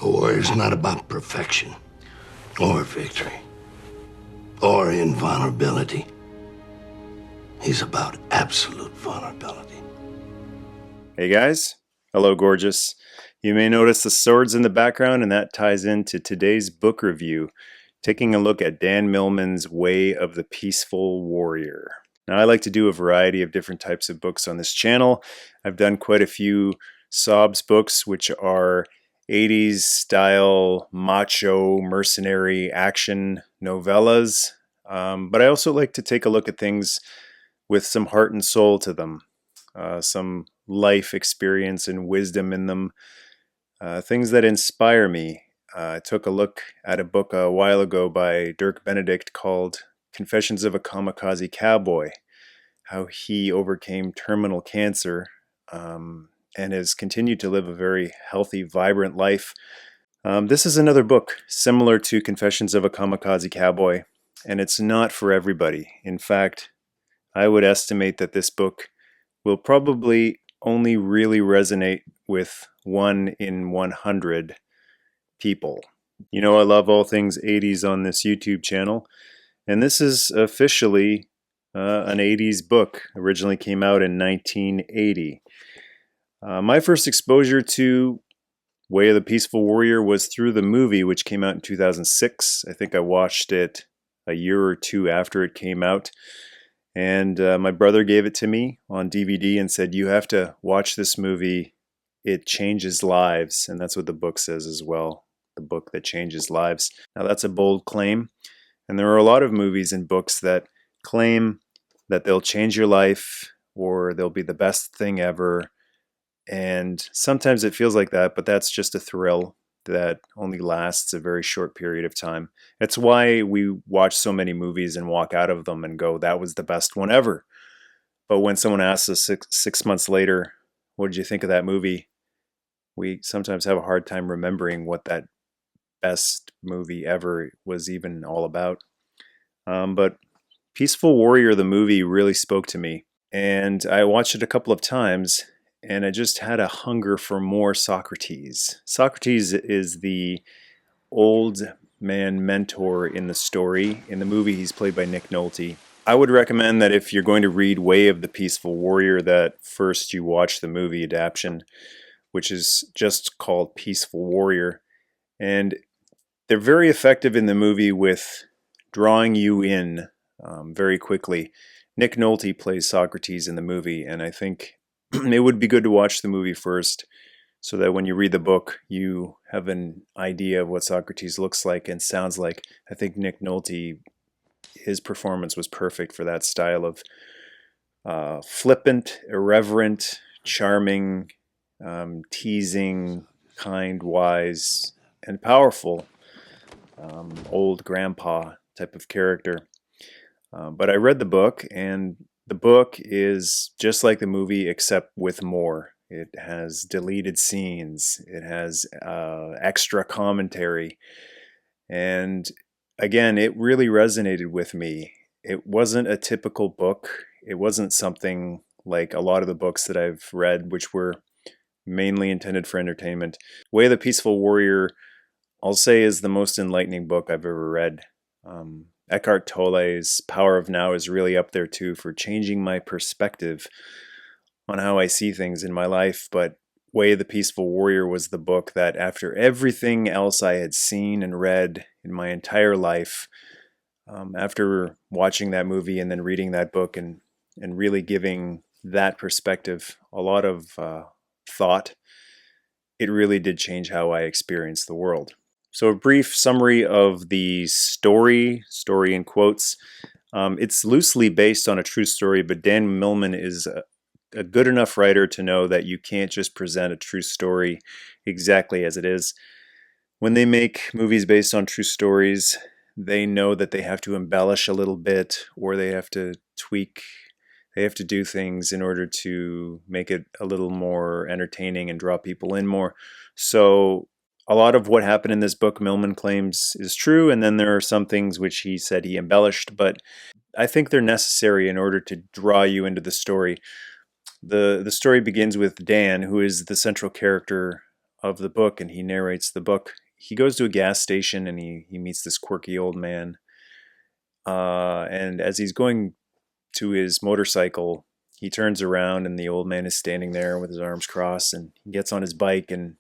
A warrior's not about perfection, or victory, or invulnerability. He's about absolute vulnerability. Hey guys, hello gorgeous. You may notice the swords in the background, and that ties into today's book review, taking a look at Dan Millman's Way of the Peaceful Warrior. Now, I like to do a variety of different types of books on this channel. I've done quite a few Sobs books, which are 80s style macho mercenary action novellas. But I also like to take a look at things with some heart and soul to them, some life experience and wisdom in them, things that inspire me. I took a look at a book a while ago by Dirk Benedict called Confessions of a Kamikaze Cowboy, how he overcame terminal cancer and has continued to live a very healthy, vibrant life. This is another book similar to Confessions of a Kamikaze Cowboy, and it's not for everybody. In fact, I would estimate that this book will probably only really resonate with 1 in 100 people. You know, I love all things 80s on this YouTube channel, and this is officially an 80s book. Originally came out in 1980. My first exposure to Way of the Peaceful Warrior was through the movie, which came out in 2006. I think I watched it a year or two after it came out. And my brother gave it to me on DVD and said, "You have to watch this movie. It changes lives." And that's what the book says as well. The book that changes lives. Now, that's a bold claim. And there are a lot of movies and books that claim that they'll change your life or they'll be the best thing ever. And sometimes it feels like that, but that's just a thrill that only lasts a very short period of time. It's why we watch so many movies and walk out of them and go, "That was the best one ever." But when someone asks us six months later, "What did you think of that movie?" we sometimes have a hard time remembering what that best movie ever was even all about. But Peaceful Warrior, the movie, really spoke to me. And I watched it a couple of times, and I just had a hunger for more Socrates. Socrates is the old man mentor in the story. In the movie, he's played by Nick Nolte. I would recommend that if you're going to read Way of the Peaceful Warrior, that first you watch the movie adaptation, which is just called Peaceful Warrior. And they're very effective in the movie with drawing you in very quickly. Nick Nolte plays Socrates in the movie, and I think it would be good to watch the movie first so that when you read the book, you have an idea of what Socrates looks like and sounds like. I think Nick Nolte, his performance was perfect for that style of flippant, irreverent, charming, teasing, kind, wise, and powerful old grandpa type of character. But I read the book, and the book is just like the movie except with more. It has deleted scenes. It has extra commentary. And again, it really resonated with me. It wasn't a typical book. It wasn't something like a lot of the books that I've read, which were mainly intended for entertainment. Way of the Peaceful Warrior, I'll say, is the most enlightening book I've ever read. Eckhart Tolle's Power of Now is really up there too for changing my perspective on how I see things in my life. But Way of the Peaceful Warrior was the book that, after everything else I had seen and read in my entire life, after watching that movie and then reading that book and really giving that perspective a lot of thought, it really did change how I experienced the world. So a brief summary of the story in quotes. It's loosely based on a true story, but Dan Millman is a good enough writer to know that you can't just present a true story exactly as it is. When they make movies based on true stories, they know that they have to embellish a little bit, or they have to tweak, they have to do things in order to make it a little more entertaining and draw people in more. So a lot of what happened in this book, Millman claims, is true, and then there are some things which he said he embellished, but I think they're necessary in order to draw you into the story. The story begins with Dan, who is the central character of the book, and he narrates the book. He goes to a gas station and he meets this quirky old man. And as he's going to his motorcycle, he turns around and the old man is standing there with his arms crossed, and he gets on his bike and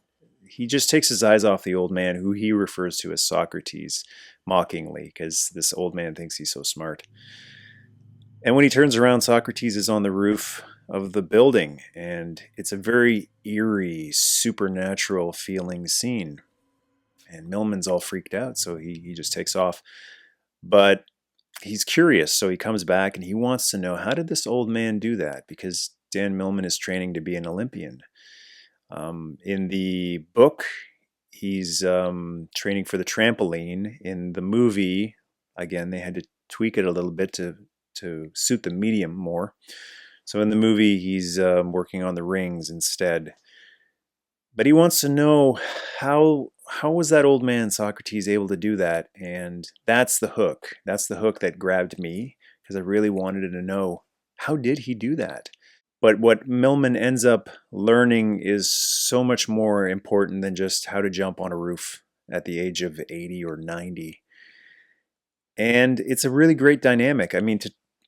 he just takes his eyes off the old man, who he refers to as Socrates, mockingly, because this old man thinks he's so smart. And when he turns around, Socrates is on the roof of the building, and it's a very eerie, supernatural feeling scene. And Millman's all freaked out, so he just takes off. But he's curious, so he comes back and he wants to know, how did this old man do that? Because Dan Millman is training to be an Olympian. In the book, he's training for the trampoline. In the movie, again, they had to tweak it a little bit to suit the medium more. So in the movie, he's working on the rings instead. But he wants to know, how was that old man Socrates able to do that? And that's the hook. That's the hook that grabbed me, because I really wanted to know, how did he do that? But what Millman ends up learning is so much more important than just how to jump on a roof at the age of 80 or 90. And it's a really great dynamic. I mean,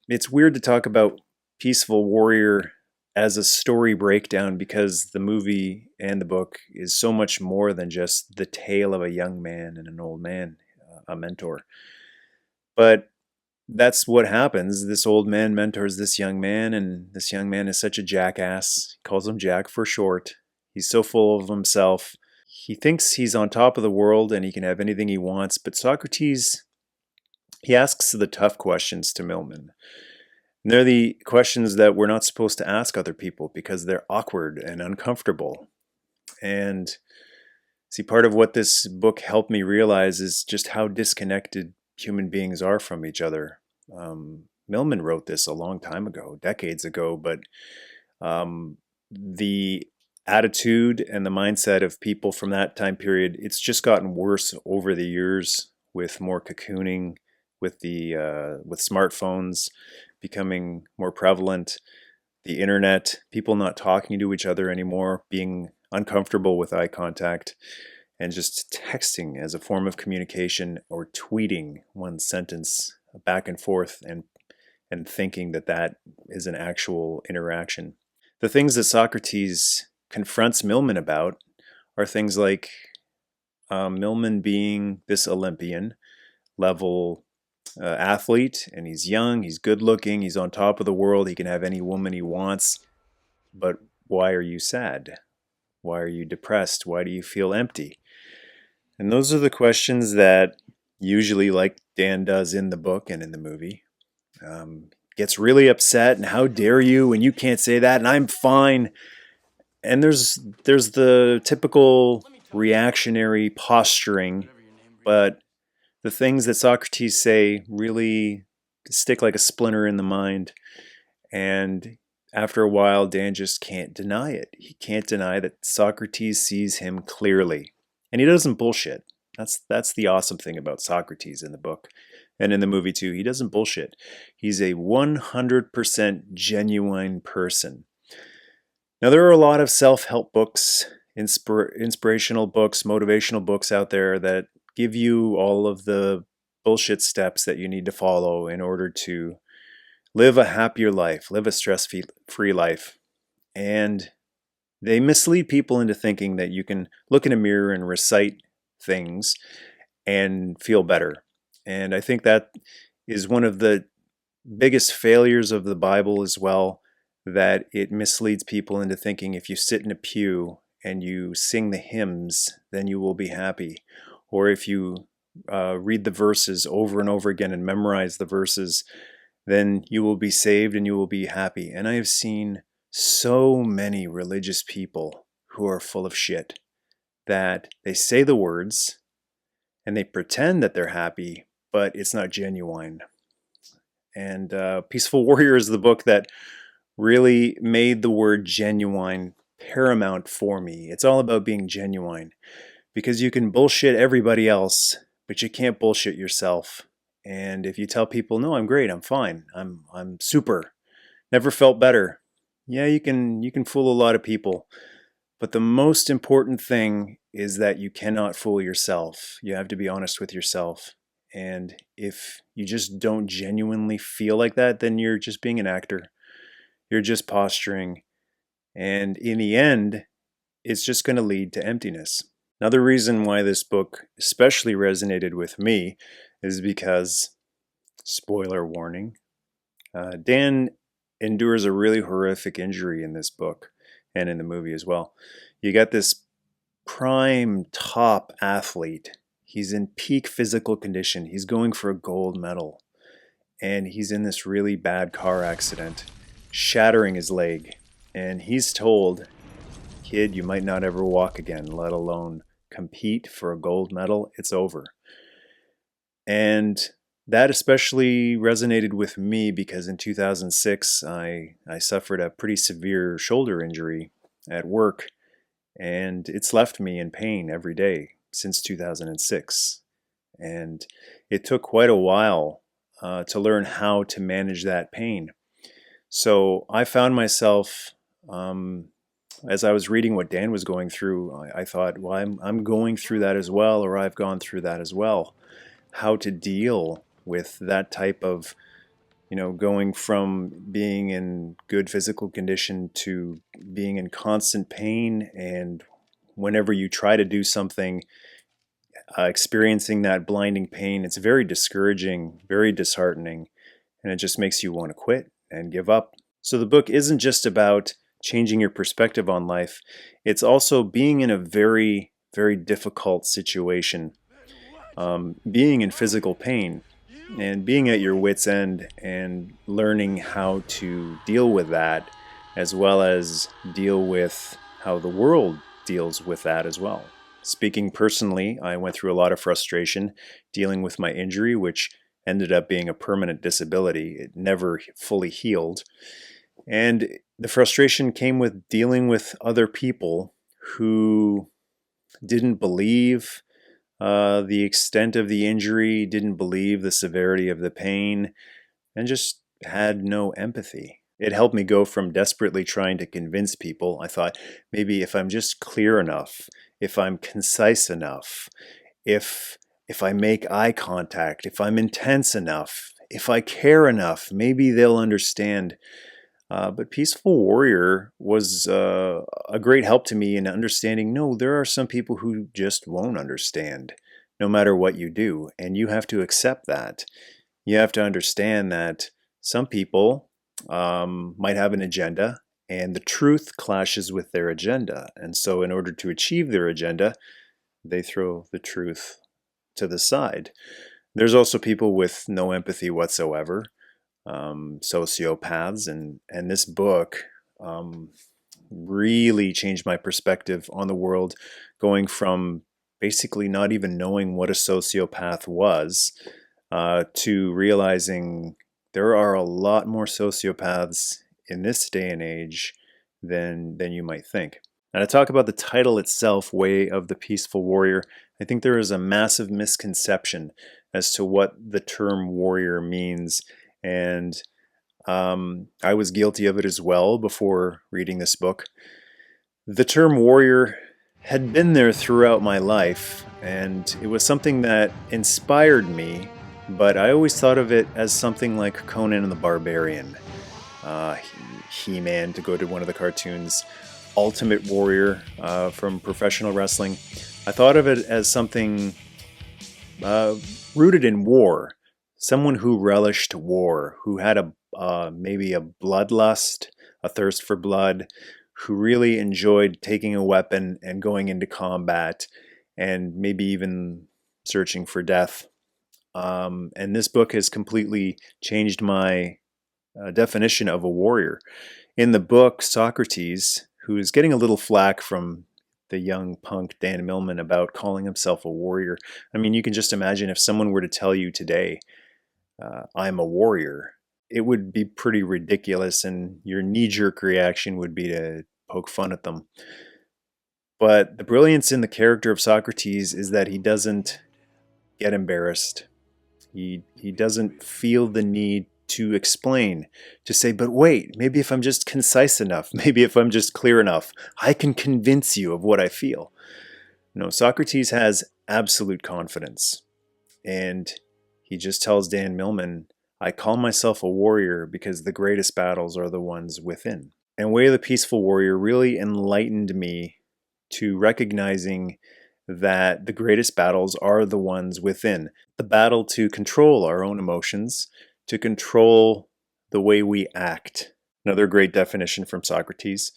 it's weird to talk about Peaceful Warrior as a story breakdown, because the movie and the book is so much more than just the tale of a young man and an old man, a mentor. But that's what happens. This old man mentors this young man, and this young man is such a jackass. He calls him Jack for short. He's so full of himself. He thinks he's on top of the world and he can have anything he wants. But Socrates, he asks the tough questions to Millman. And they're the questions that we're not supposed to ask other people, because they're awkward and uncomfortable. And see, part of what this book helped me realize is just how disconnected human beings are from each other. Millman wrote this a long time ago, decades ago, but the attitude and the mindset of people from that time period, it's just gotten worse over the years, with more cocooning, with smartphones becoming more prevalent, the internet, people not talking to each other anymore, being uncomfortable with eye contact, and just texting as a form of communication, or tweeting one sentence back and forth, and thinking that is an actual interaction. The things that Socrates confronts Millman about are things like Millman being this Olympian level athlete, and he's young, he's good looking, he's on top of the world, he can have any woman he wants. But why are you sad? Why are you depressed? Why do you feel empty? And those are the questions that usually, like Dan does in the book and in the movie, gets really upset, and how dare you, and you can't say that, and I'm fine. And there's the typical reactionary posturing, but the things that Socrates say really stick like a splinter in the mind. And after a while, Dan just can't deny it. He can't deny that Socrates sees him clearly. And he doesn't bullshit. That's the awesome thing about Socrates in the book and in the movie too. He doesn't bullshit. He's a 100% genuine person. Now, there are a lot of self-help books, inspirational books, motivational books out there that give you all of the bullshit steps that you need to follow in order to live a happier life, live a stress-free life. And they mislead people into thinking that you can look in a mirror and recite things and feel better. And I think that is one of the biggest failures of the Bible as well, that it misleads people into thinking if you sit in a pew and you sing the hymns, then you will be happy. Or if you read the verses over and over again and memorize the verses, then you will be saved and you will be happy. And I have seen so many religious people who are full of shit, that they say the words and they pretend that they're happy, but it's not genuine. And Peaceful Warrior is the book that really made the word genuine paramount for me. It's all about being genuine, because you can bullshit everybody else, but you can't bullshit yourself. And if you tell people, no, I'm great, I'm fine, I'm super, never felt better. Yeah, you can fool a lot of people, But the most important thing is that you cannot fool yourself. You have to be honest with yourself. And if you just don't genuinely feel like that, then you're just being an actor. You're just posturing. And in the end, it's just going to lead to emptiness. Another reason why this book especially resonated with me is because, spoiler warning, Dan endures a really horrific injury in this book and in the movie as well. You got this prime top athlete. He's in peak physical condition. He's going for a gold medal. And he's in this really bad car accident, shattering his leg. And he's told, kid, you might not ever walk again, let alone compete for a gold medal. It's over. And that especially resonated with me because in 2006, I suffered a pretty severe shoulder injury at work, and it's left me in pain every day since 2006. And it took quite a while to learn how to manage that pain. So I found myself, as I was reading what Dan was going through, I thought, well, I'm going through that as well, or I've gone through that as well. How to deal with that type of, going from being in good physical condition to being in constant pain, and whenever you try to do something, experiencing that blinding pain, it's very discouraging, very disheartening, and it just makes you want to quit and give up. So the book isn't just about changing your perspective on life, it's also being in a very, very difficult situation, being in physical pain, and being at your wit's end and learning how to deal with that, as well as deal with how the world deals with that as well. Speaking personally, I went through a lot of frustration dealing with my injury, which ended up being a permanent disability. It never fully healed. And the frustration came with dealing with other people who didn't believe the extent of the injury, didn't believe the severity of the pain, and just had no empathy. It helped me go from desperately trying to convince people. I thought, maybe if I'm just clear enough, if I'm concise enough, if I make eye contact, if I'm intense enough, if I care enough, maybe they'll understand. But Peaceful Warrior was a great help to me in understanding, no, there are some people who just won't understand, no matter what you do. And you have to accept that. You have to understand that some people might have an agenda, and the truth clashes with their agenda. And so in order to achieve their agenda, they throw the truth to the side. There's also people with no empathy whatsoever, sociopaths, and this book really changed my perspective on the world, going from basically not even knowing what a sociopath was to realizing there are a lot more sociopaths in this day and age than you might think. And to talk about the title itself, Way of the Peaceful Warrior, I think there is a massive misconception as to what the term warrior means. And I was guilty of it as well before reading this book. The term warrior had been there throughout my life, and it was something that inspired me, but I always thought of it as something like Conan and the Barbarian, He-Man, to go to one of the cartoons, Ultimate Warrior from professional wrestling. I thought of it as something rooted in war, someone who relished war, who had maybe a bloodlust, a thirst for blood, who really enjoyed taking a weapon and going into combat, and maybe even searching for death. And this book has completely changed my definition of a warrior. In the book, Socrates, who is getting a little flack from the young punk Dan Millman about calling himself a warrior. I mean, you can just imagine if someone were to tell you today, I'm a warrior, it would be pretty ridiculous, and your knee-jerk reaction would be to poke fun at them. But the brilliance in the character of Socrates is that he doesn't get embarrassed. He doesn't feel the need to explain, to say, but wait, maybe if I'm just concise enough, maybe if I'm just clear enough, I can convince you of what I feel. No, Socrates has absolute confidence. And he just tells Dan Millman, I call myself a warrior because the greatest battles are the ones within. And Way of the Peaceful Warrior really enlightened me to recognizing that the greatest battles are the ones within. The battle to control our own emotions, to control the way we act. Another great definition from Socrates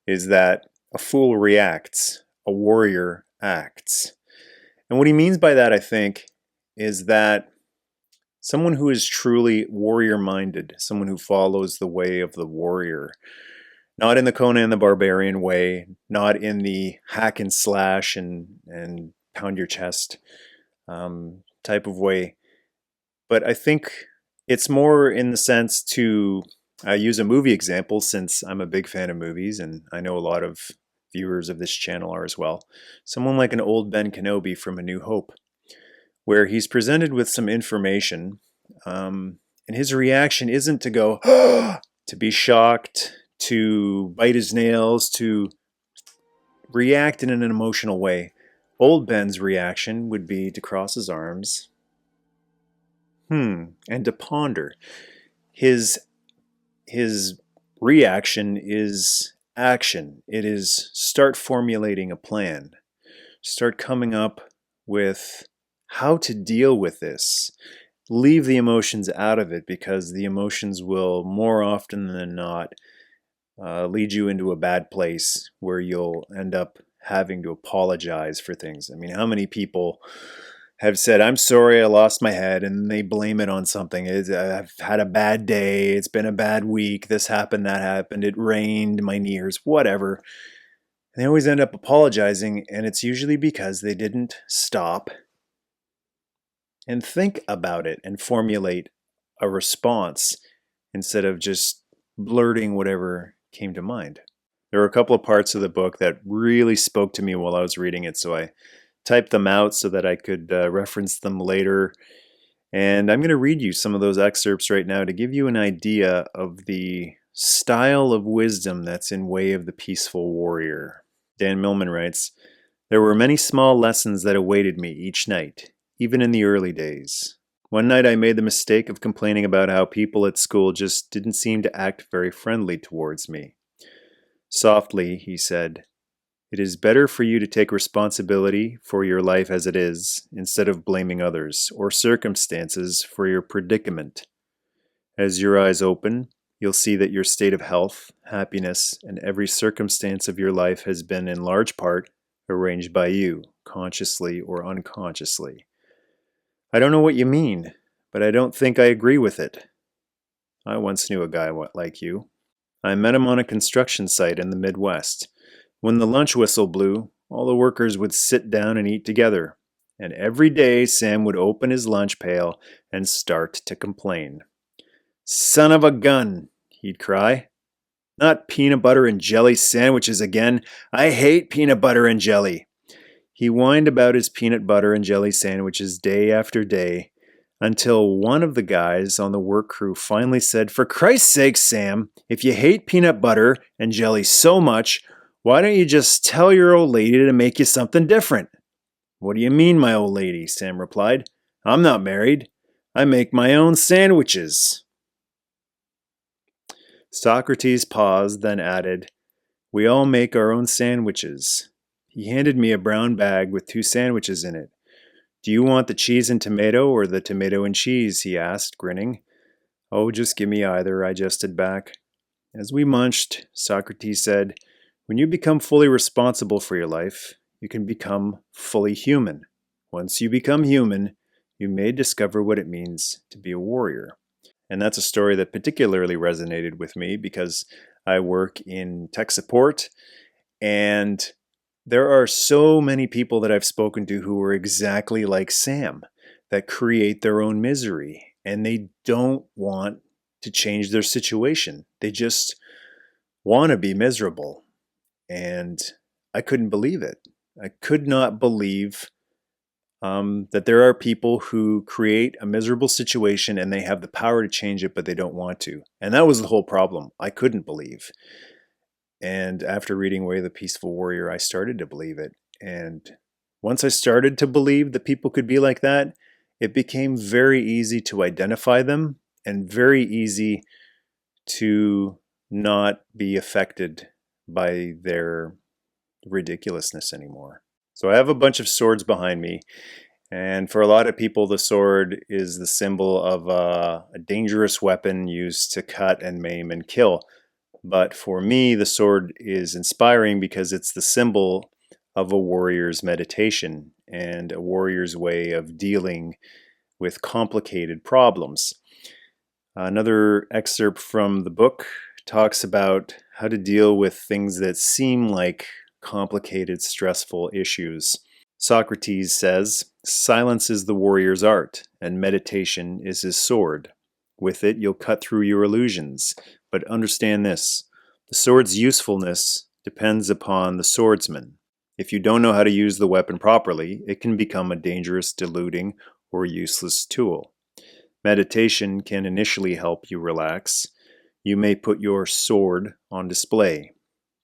is that a fool reacts, a warrior acts. And what he means by that, I think, is that someone who is truly warrior-minded, someone who follows the way of the warrior, not in the Conan the Barbarian way, not in the hack and slash and pound your chest type of way, but I think it's more in the sense to use a movie example, since I'm a big fan of movies and I know a lot of viewers of this channel are as well. Someone like an old Ben Kenobi from A New Hope, where he's presented with some information, and his reaction isn't to go, to be shocked, to bite his nails, to react in an emotional way. Old Ben's reaction would be to cross his arms, and to ponder. His reaction is action. It is start formulating a plan. Start coming up with how to deal with this. Leave the emotions out of it, because the emotions will more often than not lead you into a bad place where you'll end up having to apologize for things. I mean, how many people have said, I'm sorry, I lost my head, and they blame it on something. I've had a bad day, it's been a bad week, this happened, that happened, it rained, my knee hurts, whatever. And they always end up apologizing, and it's usually because they didn't stop and think about it and formulate a response instead of just blurting whatever came to mind. There were a couple of parts of the book that really spoke to me while I was reading it, so I typed them out so that I could reference them later. And I'm going to read you some of those excerpts right now to give you an idea of the style of wisdom that's in Way of the Peaceful Warrior. Dan Millman writes, there were many small lessons that awaited me each night, even in the early days. One night I made the mistake of complaining about how people at school just didn't seem to act very friendly towards me. Softly, he said, it is better for you to take responsibility for your life as it is, instead of blaming others or circumstances for your predicament. As your eyes open, you'll see that your state of health, happiness, and every circumstance of your life has been in large part arranged by you, consciously or unconsciously. I don't know what you mean, but I don't think I agree with it. I once knew a guy like you. I met him on a construction site in the Midwest. When the lunch whistle blew, all the workers would sit down and eat together, and every day Sam would open his lunch pail and start to complain. Son of a gun, he'd cry. Not peanut butter and jelly sandwiches again. I hate peanut butter and jelly. He whined about his peanut butter and jelly sandwiches day after day, until one of the guys on the work crew finally said, for Christ's sake, Sam, if you hate peanut butter and jelly so much, why don't you just tell your old lady to make you something different? What do you mean, my old lady? Sam replied. I'm not married. I make my own sandwiches. Socrates paused, then added, we all make our own sandwiches. He handed me a brown bag with 2 sandwiches in it. Do you want the cheese and tomato or the tomato and cheese? He asked, grinning. Oh, just give me either, I jested back. As we munched, Socrates said, when you become fully responsible for your life, you can become fully human. Once you become human, you may discover what it means to be a warrior. And that's a story that particularly resonated with me because I work in tech support, and there are so many people that I've spoken to who are exactly like Sam, that create their own misery, and they don't want to change their situation. They just want to be miserable. And I couldn't believe it. I could not believe that there are people who create a miserable situation and they have the power to change it, but they don't want to. And that was the whole problem. I couldn't believe. And after reading Way of the Peaceful Warrior, I started to believe it. And once I started to believe that people could be like that, it became very easy to identify them and very easy to not be affected by their ridiculousness anymore. So I have a bunch of swords behind me. And for a lot of people, the sword is the symbol of a dangerous weapon used to cut and maim and kill. But for me, the sword is inspiring because it's the symbol of a warrior's meditation and a warrior's way of dealing with complicated problems. Another excerpt from the book talks about how to deal with things that seem like complicated, stressful issues. Socrates says, "Silence is the warrior's art, and meditation is his sword. With it, you'll cut through your illusions. But understand this, the sword's usefulness depends upon the swordsman. If you don't know how to use the weapon properly, it can become a dangerous, deluding, or useless tool. Meditation can initially help you relax. You may put your sword on display,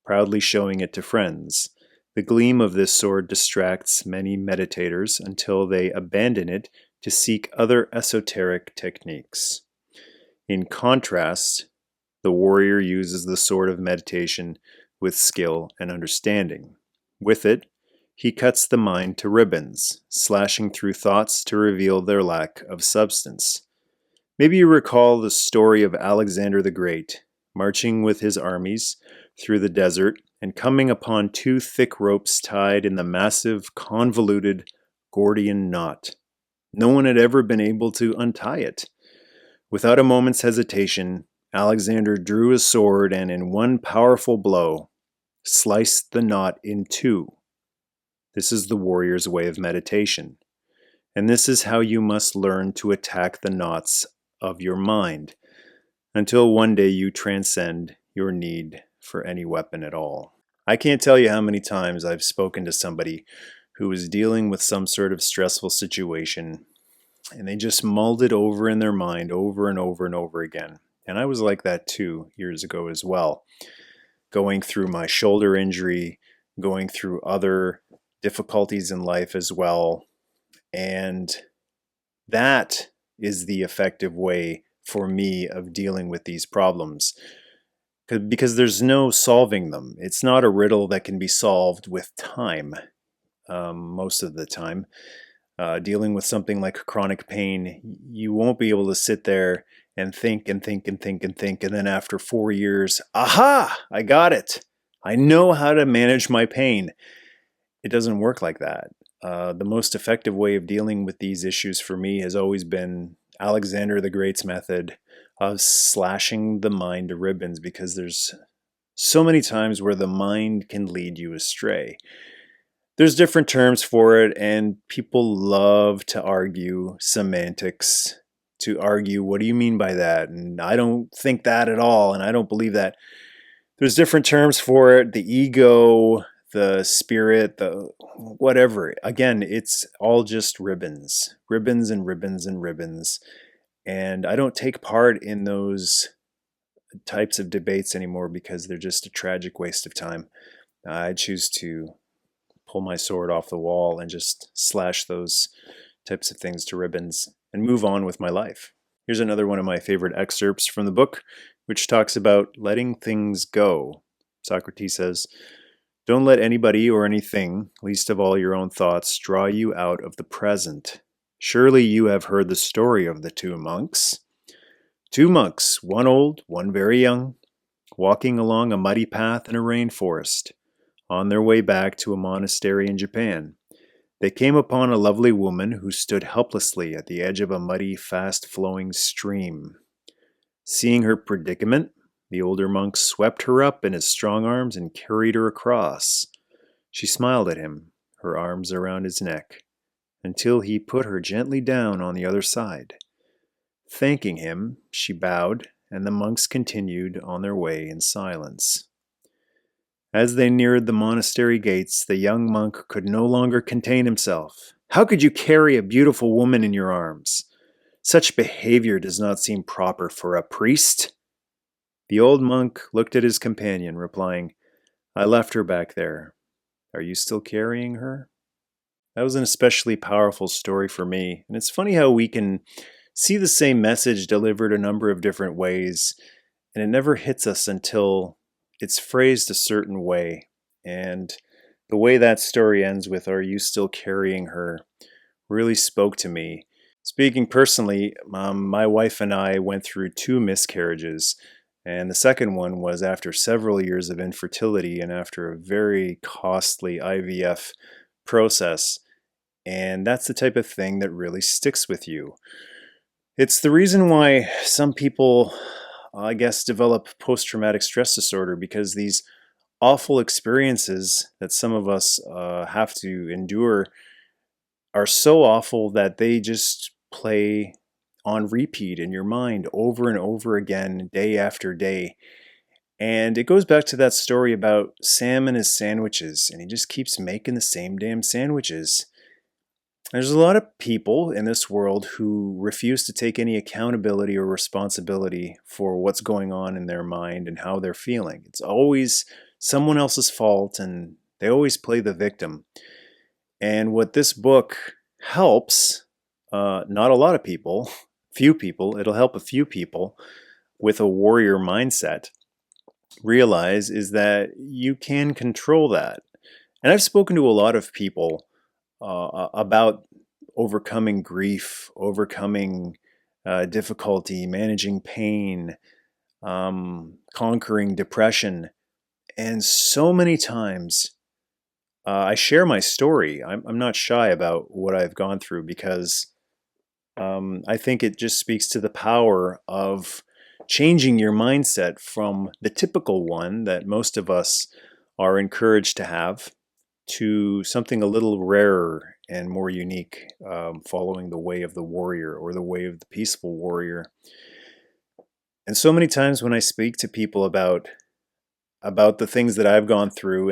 proudly showing it to friends. The gleam of this sword distracts many meditators until they abandon it to seek other esoteric techniques. In contrast, the warrior uses the sword of meditation with skill and understanding. With it, he cuts the mind to ribbons, slashing through thoughts to reveal their lack of substance. Maybe you recall the story of Alexander the Great, marching with his armies through the desert and coming upon two thick ropes tied in the massive, convoluted Gordian knot. No one had ever been able to untie it. Without a moment's hesitation, Alexander drew his sword and in one powerful blow, sliced the knot in two. This is the warrior's way of meditation. And this is how you must learn to attack the knots of your mind, until one day you transcend your need for any weapon at all. I can't tell you how many times I've spoken to somebody who was dealing with some sort of stressful situation, and they just mulled it over in their mind over and over and over again. And I was like that too years ago as well, going through my shoulder injury, going through other difficulties in life as well. And that is the effective way for me of dealing with these problems, because there's no solving them. It's not a riddle that can be solved with time most of the time. Dealing with something like chronic pain, you won't be able to sit there and think and think and think and think, and then after 4 years, aha, I got it. I know how to manage my pain. It doesn't work like that. The most effective way of dealing with these issues for me has always been Alexander the Great's method of slashing the mind to ribbons, because there's so many times where the mind can lead you astray. There's different terms for it, and people love to argue semantics, to argue, what do you mean by that? And I don't think that at all, and I don't believe that. There's different terms for it, the ego, the spirit, the whatever. Again, it's all just ribbons, ribbons and ribbons and ribbons. And I don't take part in those types of debates anymore because they're just a tragic waste of time. I choose to pull my sword off the wall and just slash those types of things to ribbons and move on with my life. Here's another one of my favorite excerpts from the book, which talks about letting things go. Socrates says, "Don't let anybody or anything, least of all your own thoughts, draw you out of the present. Surely you have heard the story of the two monks. Two monks, one old, one very young, walking along a muddy path in a rainforest, on their way back to a monastery in Japan. They came upon a lovely woman who stood helplessly at the edge of a muddy, fast-flowing stream. Seeing her predicament, the older monk swept her up in his strong arms and carried her across. She smiled at him, her arms around his neck, until he put her gently down on the other side. Thanking him, she bowed, and the monks continued on their way in silence. As they neared the monastery gates, the young monk could no longer contain himself. How could you carry a beautiful woman in your arms? Such behavior does not seem proper for a priest." The old monk looked at his companion, replying, "I left her back there. Are you still carrying her?" That was an especially powerful story for me. And it's funny how we can see the same message delivered a number of different ways, and it never hits us until it's phrased a certain way. And the way that story ends with, "Are you still carrying her?" really spoke to me. Speaking personally, my wife and I went through two miscarriages, and the second one was after several years of infertility and after a very costly IVF process. And that's the type of thing that really sticks with you. It's the reason why some people, I guess, develop post traumatic stress disorder, because these awful experiences that some of us have to endure are so awful that they just play on repeat in your mind over and over again, day after day. And it goes back to that story about Sam and his sandwiches, and he just keeps making the same damn sandwiches. There's a lot of people in this world who refuse to take any accountability or responsibility for what's going on in their mind and how they're feeling. It's always someone else's fault, and they always play the victim. And what this book helps, not a lot of people, few people, it'll help a few people with a warrior mindset realize, is that you can control that. And I've spoken to a lot of people about overcoming grief, overcoming difficulty, managing pain, conquering depression. And so many times I share my story. I'm not shy about what I've gone through, because I think it just speaks to the power of changing your mindset from the typical one that most of us are encouraged to have to something a little rarer and more unique, following the way of the warrior, or the way of the peaceful warrior. And so many times when I speak to people about the things that I've gone through,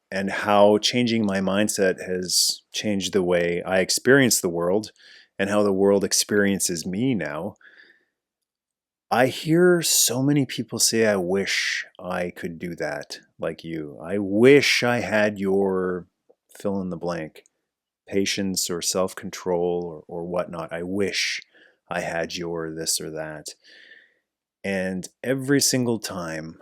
and how changing my mindset has changed the way I experience the world and how the world experiences me now, I hear so many people say, "I wish I could do that like you. I wish I had your fill in the blank, patience or self-control or whatnot. I wish I had your this or that." And every single time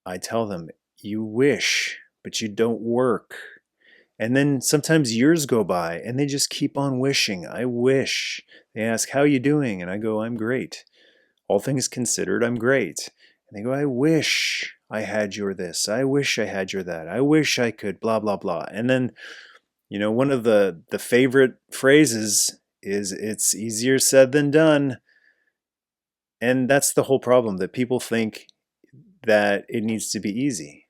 I tell them, you wish, but you don't work. And then sometimes years go by and they just keep on wishing. "I wish." They ask, "How you doing?" And I go, "I'm great. All things considered, I'm great." And they go, "I wish I had your this. I wish I had your that. I wish I could blah, blah, blah." And then, one of the favorite phrases is, "It's easier said than done." And that's the whole problem, that people think that it needs to be easy.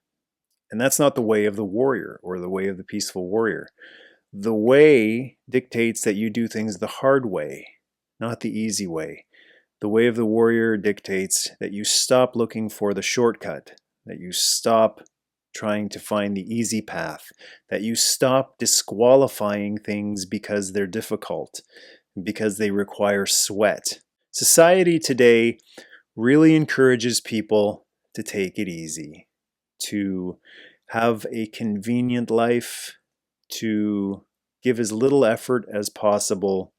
And that's not the way of the warrior, or the way of the peaceful warrior. The way dictates that you do things the hard way, not the easy way. The way of the warrior dictates that you stop looking for the shortcut, that you stop trying to find the easy path, that you stop disqualifying things because they're difficult, because they require sweat. Society today really encourages people to take it easy, to have a convenient life, to give as little effort as possible.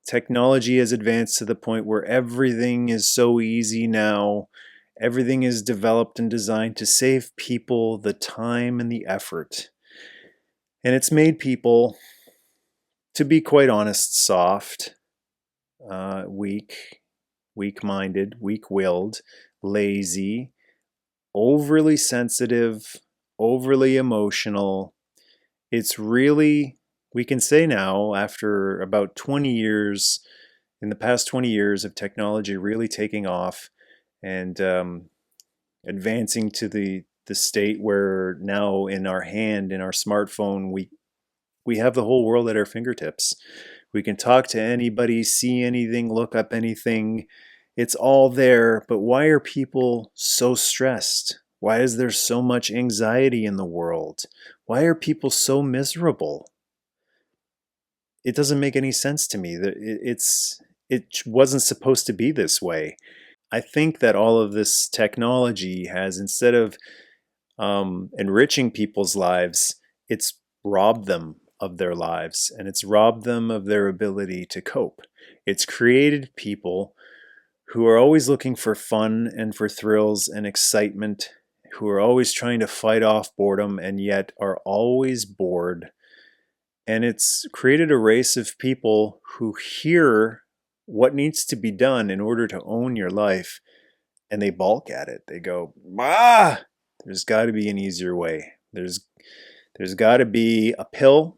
Technology has advanced to the point where everything is so easy now. Everything is developed and designed to save people the time and the effort. And it's made people, to be quite honest, soft, weak-minded, weak-willed, lazy, overly sensitive, overly emotional. It's really, we can say now, after about 20 years, in the past 20 years of technology really taking off and advancing to the state where now in our hand, in our smartphone, we have the whole world at our fingertips. We can talk to anybody, see anything, look up anything. It's all there. But why are people so stressed? Why is there so much anxiety in the world? Why are people so miserable? it doesn't make any sense to me. It wasn't supposed to be this way. I think that all of this technology has, instead of enriching people's lives, it's robbed them of their lives, and it's robbed them of their ability to cope. It's created people who are always looking for fun and for thrills and excitement, who are always trying to fight off boredom and yet are always bored. And it's created a race of people who hear what needs to be done in order to own your life, and they balk at it. They go, ah, there's got to be an easier way. There's got to be a pill.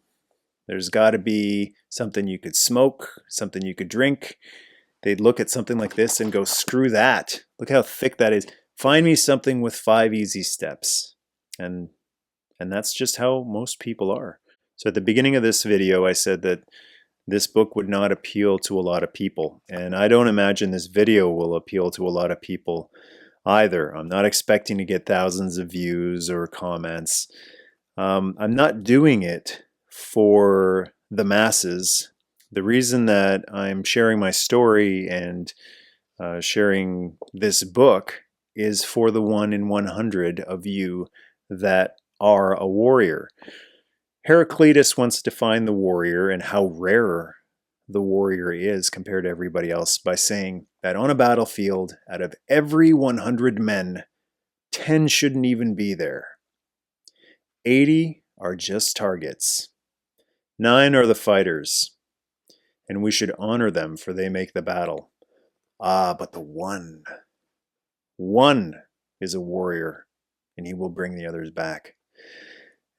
There's got to be something you could smoke, something you could drink. They'd look at something like this and go, screw that. Look how thick that is. Find me something with 5 easy steps. And that's just how most people are. So at the beginning of this video, I said that this book would not appeal to a lot of people. And I don't imagine this video will appeal to a lot of people either. I'm not expecting to get thousands of views or comments. I'm not doing it for the masses. The reason that I'm sharing my story and sharing this book is for the 1 in 100 of you that are a warrior. Heraclitus once defined the warrior and how rare the warrior is compared to everybody else by saying that on a battlefield, out of every 100 men, 10 shouldn't even be there. 80 are just targets. 9 are the fighters, and we should honor them, for they make the battle. Ah, but the one is a warrior, and he will bring the others back.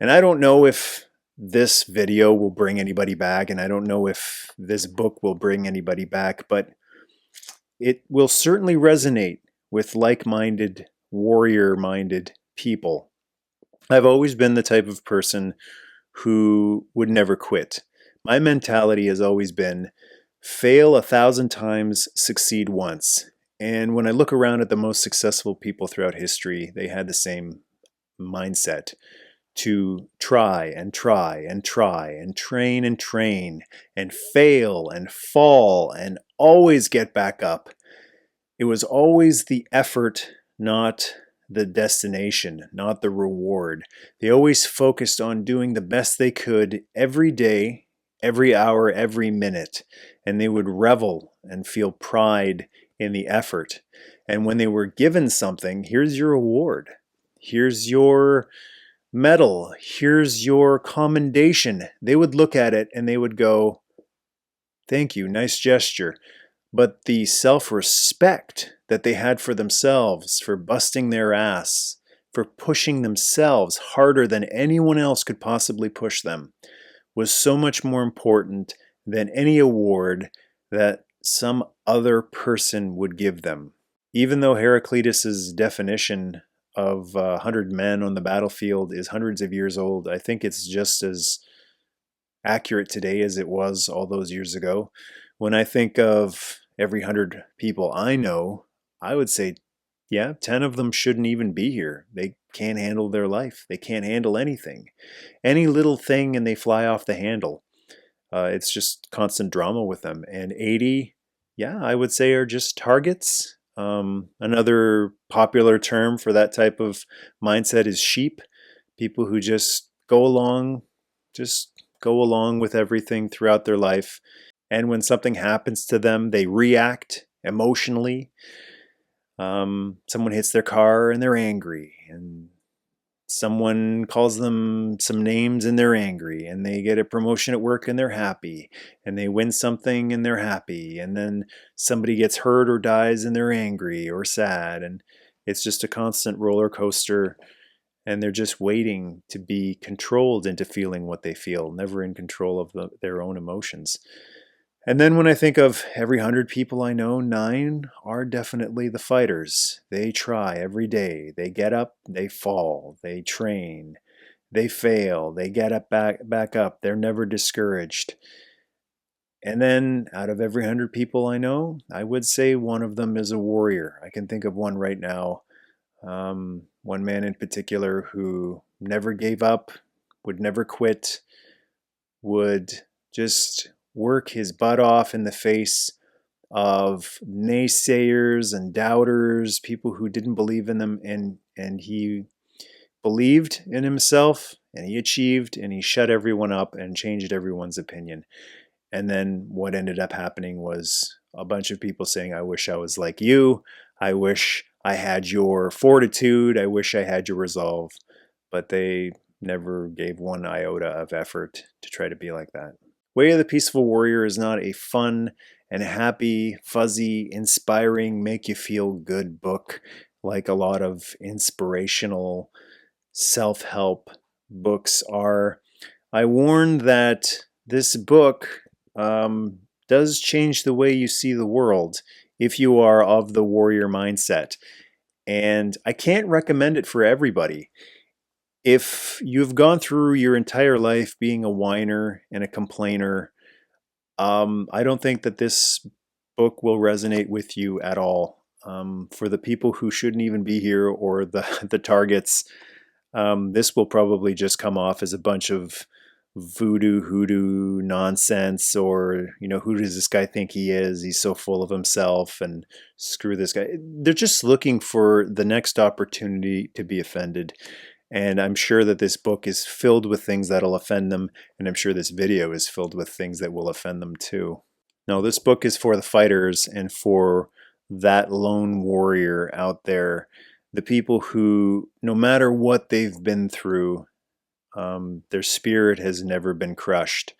And I don't know if this video will bring anybody back, and I don't know if this book will bring anybody back, but it will certainly resonate with like-minded, warrior-minded people. I've always been the type of person who would never quit. My mentality has always been fail 1,000 times, succeed once. And when I look around at the most successful people throughout history, they had the same mindset to try and try and try and train and fail and fall and always get back up. It was always the effort, not the destination, not the reward. They always focused on doing the best they could every day, every hour, every minute, and they would revel and feel pride in the effort. And when they were given something, here's your award, here's your medal, here's your commendation, they would look at it and they would go, thank you, nice gesture. But the self-respect that they had for themselves, for busting their ass, for pushing themselves harder than anyone else could possibly push them, was so much more important than any award that some other person would give them. Even though Heraclitus's definition of 100 men on the battlefield is hundreds of years old, I think it's just as accurate today as it was all those years ago. When I think of every 100 people I know, I would say, yeah, 10 of them shouldn't even be here. They can't handle their life. They can't handle anything. Any little thing and they fly off the handle. It's just constant drama with them. And 80, yeah, I would say are just targets. Another popular term for that type of mindset is sheep. People who just go along with everything throughout their life. And when something happens to them, they react emotionally. Someone hits their car and they're angry, and someone calls them some names and they're angry, and they get a promotion at work and they're happy, and they win something and they're happy, and then somebody gets hurt or dies and they're angry or sad, and it's just a constant roller coaster, and they're just waiting to be controlled into feeling what they feel, never in control of their own emotions. And then when I think of every 100 people I know, 9 are definitely the fighters. They try every day. They get up, they fall, they train, they fail, they get up back up. They're never discouraged. And then out of every 100 people I know, I would say one of them is a warrior. I can think of one right now. One man in particular who never gave up, would never quit, would just work his butt off in the face of naysayers and doubters, people who didn't believe in them, and he believed in himself, and he achieved, and he shut everyone up and changed everyone's opinion. And then what ended up happening was a bunch of people saying, I wish I was like you. I wish I had your fortitude. I wish I had your resolve. But they never gave one iota of effort to try to be like that. Way of the Peaceful Warrior is not a fun and happy, fuzzy, inspiring, make you feel good book like a lot of inspirational self-help books are. I warned that this book does change the way you see the world if you are of the warrior mindset. And I can't recommend it for everybody. If you've gone through your entire life being a whiner and a complainer, I don't think that this book will resonate with you at all. For the people who shouldn't even be here, or the targets, this will probably just come off as a bunch of voodoo hoodoo nonsense, or who does this guy think he is? He's so full of himself, and screw this guy. They're just looking for the next opportunity to be offended. And I'm sure that this book is filled with things that'll offend them, and I'm sure this video is filled with things that will offend them too. No, this book is for the fighters and for that lone warrior out there, the people who, no matter what they've been through, their spirit has never been crushed,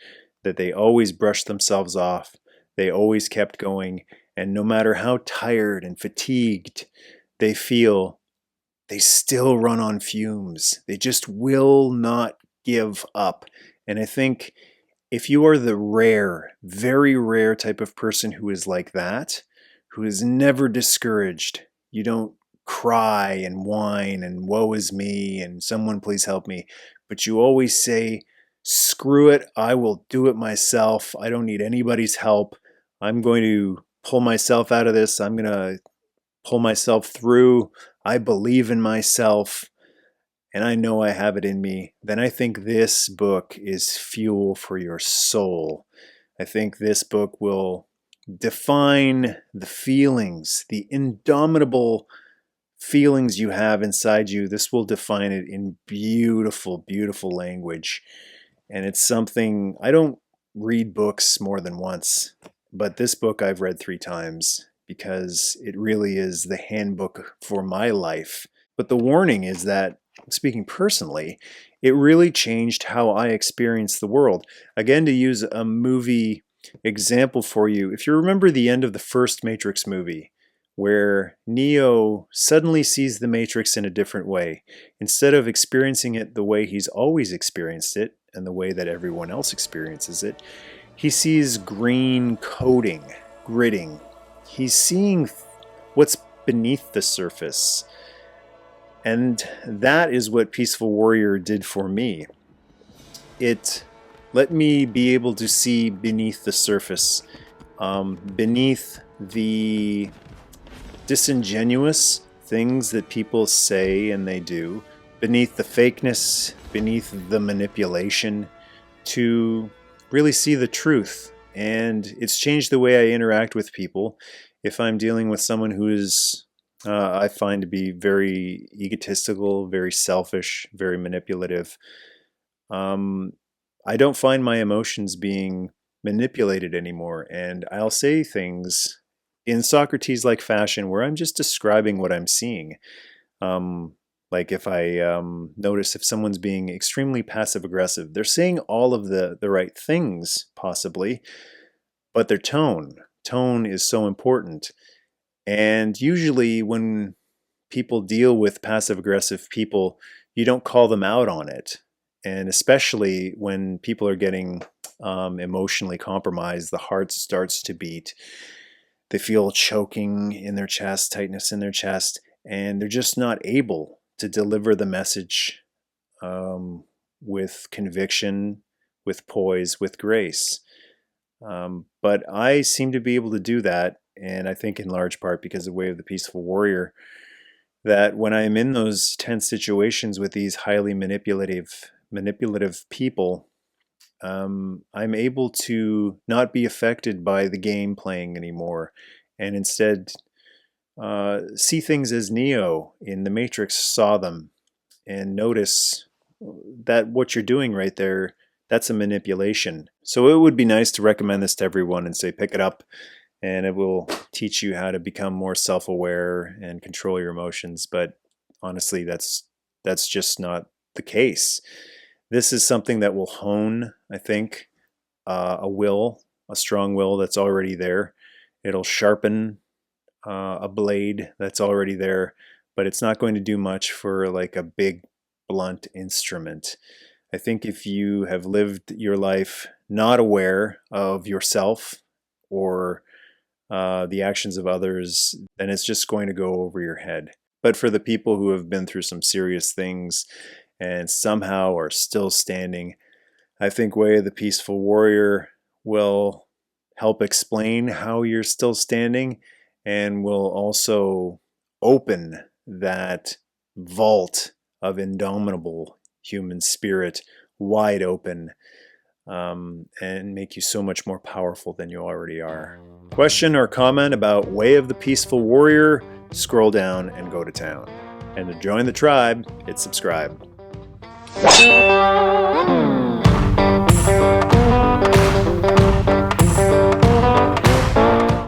that they always brushed themselves off, they always kept going, and no matter how tired and fatigued they feel, they still run on fumes. They just will not give up. And I think if you are the rare, very rare type of person who is like that, who is never discouraged, you don't cry and whine and woe is me and someone please help me, but you always say, screw it, I will do it myself. I don't need anybody's help. I'm going to pull myself out of this. I'm going to pull myself through. I believe in myself, and I know I have it in me. Then I think this book is fuel for your soul. I think this book will define the feelings, the indomitable feelings you have inside you. This will define it in beautiful, beautiful language. And it's something, I don't read books more than once, but this book I've read 3 times because it really is the handbook for my life. But the warning is that, speaking personally, it really changed how I experience the world. Again, to use a movie example for you, if you remember the end of the first Matrix movie, where Neo suddenly sees the Matrix in a different way. Instead of experiencing it the way he's always experienced it, and the way that everyone else experiences it, he sees green coating, gritting. He's seeing what's beneath the surface. And that is what Peaceful Warrior did for me. It let me be able to see beneath the surface, beneath the disingenuous things that people say and they do, beneath the fakeness, beneath the manipulation, to really see the truth. And it's changed the way I interact with people. If I'm dealing with someone who is, I find to be very egotistical, very selfish, very manipulative, I don't find my emotions being manipulated anymore. And I'll say things in Socrates-like fashion where I'm just describing what I'm seeing. Like if I notice if someone's being extremely passive-aggressive, they're saying all of the right things, possibly, but their tone is so important. And usually when people deal with passive-aggressive people, you don't call them out on it. And especially when people are getting emotionally compromised, the heart starts to beat. They feel choking in their chest, tightness in their chest, and they're just not able to deliver the message with conviction, with poise, with grace. But I seem to be able to do that, and I think in large part because of the way of the Peaceful Warrior, that when I'm in those tense situations with these highly manipulative people, I'm able to not be affected by the game playing anymore, and instead see things as Neo in The Matrix saw them, and notice that what you're doing right there, that's a manipulation. So it would be nice to recommend this to everyone and say pick it up, and it will teach you how to become more self-aware and control your emotions. But honestly, that's just not the case. This is something that will hone, I think, a strong will that's already there. It'll sharpen a blade that's already there, but it's not going to do much for like a big blunt instrument. I think if you have lived your life not aware of yourself or the actions of others, then it's just going to go over your head. But for the people who have been through some serious things and somehow are still standing, I think Way of the Peaceful Warrior will help explain how you're still standing, and will also open that vault of indomitable human spirit wide open, and make you so much more powerful than you already are. Question or comment about Way of the Peaceful Warrior? Scroll down and go to town. And to join the tribe, hit subscribe.